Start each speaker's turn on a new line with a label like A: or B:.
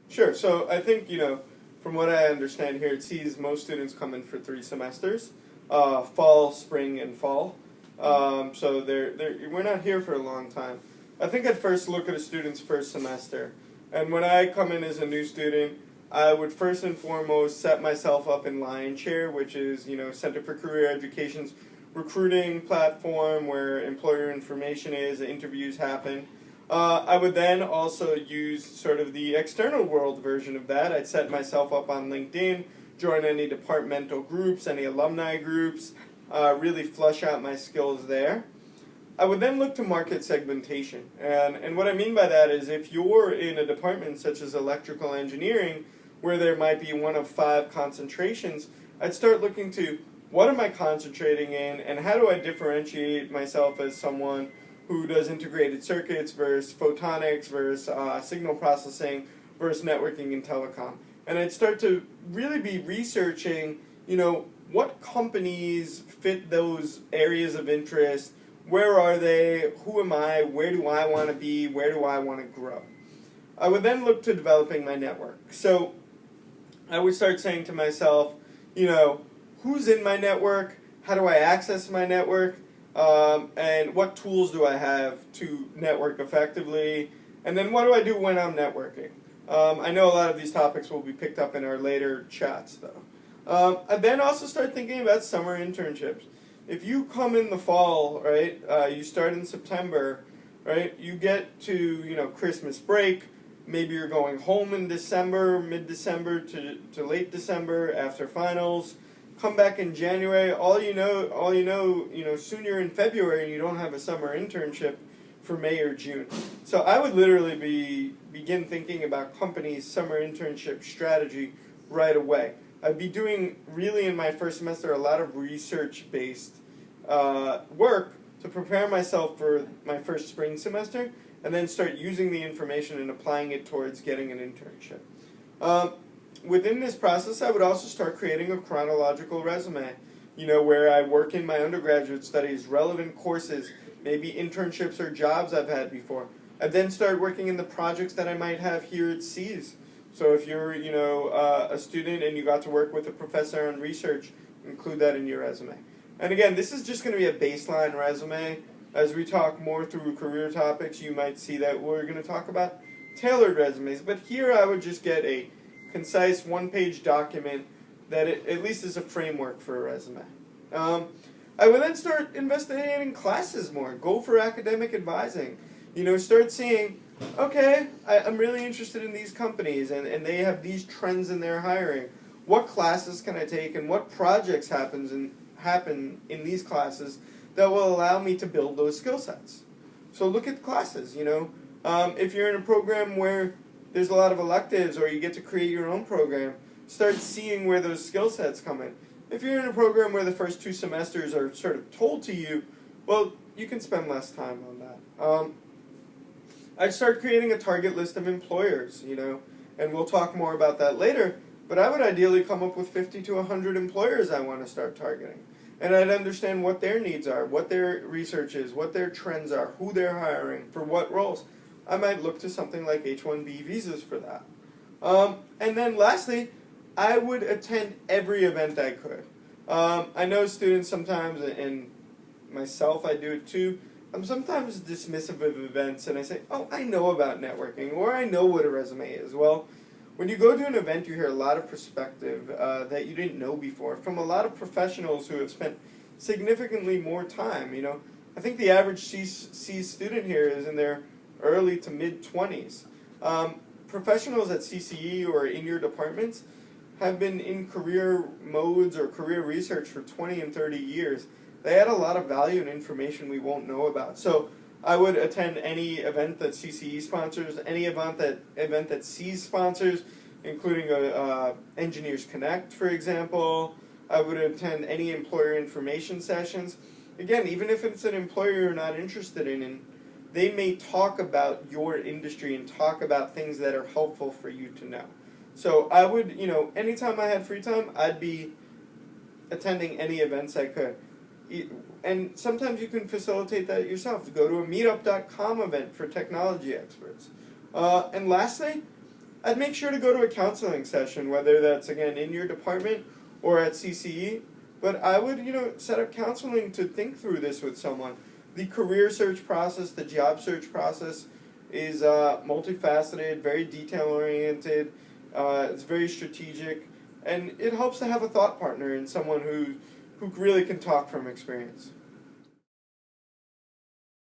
A: Sure. So I think, from what I understand here, it sees most students come in for 3 semesters, fall, spring, and fall. So we're not here for a long time. I think I'd first look at a student's first semester. And when I come in as a new student, I would first and foremost set myself up in Lionshare, which is, Center for Career Education's recruiting platform where employer information is, interviews happen. I would then also use sort of the external world version of that. I'd set myself up on LinkedIn, join any departmental groups, any alumni groups, really flush out my skills there. I would then look to market segmentation. And what I mean by that is if you're in a department such as electrical engineering, where there might be one of 5 concentrations, I'd start looking to what am I concentrating in and how do I differentiate myself as someone who does integrated circuits versus photonics versus signal processing versus networking and telecom. And I'd start to really be researching, what companies fit those areas of interest, where are they, who am I, where do I want to be, where do I want to grow. I would then look to developing my network. So I would start saying to myself, who's in my network, how do I access my network, and what tools do I have to network effectively, and then what do I do when I'm networking. I know a lot of these topics will be picked up in our later chats, though. I then also start thinking about summer internships. If you come in the fall, right, you start in September, right, you get to, Christmas break, maybe you're going home in December, mid-December to late December after finals, come back in January, all you know, soon you're in February and you don't have a summer internship for May or June. So I would literally begin thinking about companies' summer internship strategy right away. I'd be doing, really in my first semester, a lot of research-based work to prepare myself for my first spring semester, and then start using the information and applying it towards getting an internship. Within this process, I would also start creating a chronological resume, where I work in my undergraduate studies, relevant courses, maybe internships or jobs I've had before. I then start working in the projects that I might have here at SEAS. So if you're, a student and you got to work with a professor on research, include that in your resume. And again, this is just going to be a baseline resume. As we talk more through career topics, you might see that we're going to talk about tailored resumes. But here I would just get a concise one-page document that at least is a framework for a resume. I would then start investigating in classes more, go for academic advising. Start seeing, okay, I'm really interested in these companies and they have these trends in their hiring. What classes can I take and what projects happen in these classes that will allow me to build those skill sets? So look at classes, if you're in a program where there's a lot of electives or you get to create your own program, start seeing where those skill sets come in. If you're in a program where the first 2 semesters are sort of told to you, well, you can spend less time on that. I'd start creating a target list of employers, and we'll talk more about that later, but I would ideally come up with 50 to 100 employers I want to start targeting. And I'd understand what their needs are, what their research is, what their trends are, who they're hiring, for what roles. I might look to something like H-1B visas for that. And then lastly, I would attend every event I could. I know students sometimes, and myself, I do it too, I'm sometimes dismissive of events and I say, oh, I know about networking, or I know what a resume is. Well, when you go to an event, you hear a lot of perspective that you didn't know before from a lot of professionals who have spent significantly more time. I think the average C student here is in their early to mid-20s. Professionals at CCE or in your departments have been in career modes or career research for 20 and 30 years. They add a lot of value and information we won't know about. So I would attend any event that CCE sponsors, any event that SEAS sponsors, including Engineers Connect, for example. I would attend any employer information sessions. Again, even if it's an employer you're not interested in, they may talk about your industry and talk about things that are helpful for you to know. So I would, anytime I had free time, I'd be attending any events I could. And sometimes you can facilitate that yourself. Go to a meetup.com event for technology experts. And lastly, I'd make sure to go to a counseling session, whether that's, again, in your department or at CCE. But I would, set up counseling to think through this with someone. The career search process, the job search process is multifaceted, very detail-oriented, it's very strategic, and it helps to have a thought partner and someone who really can talk from experience.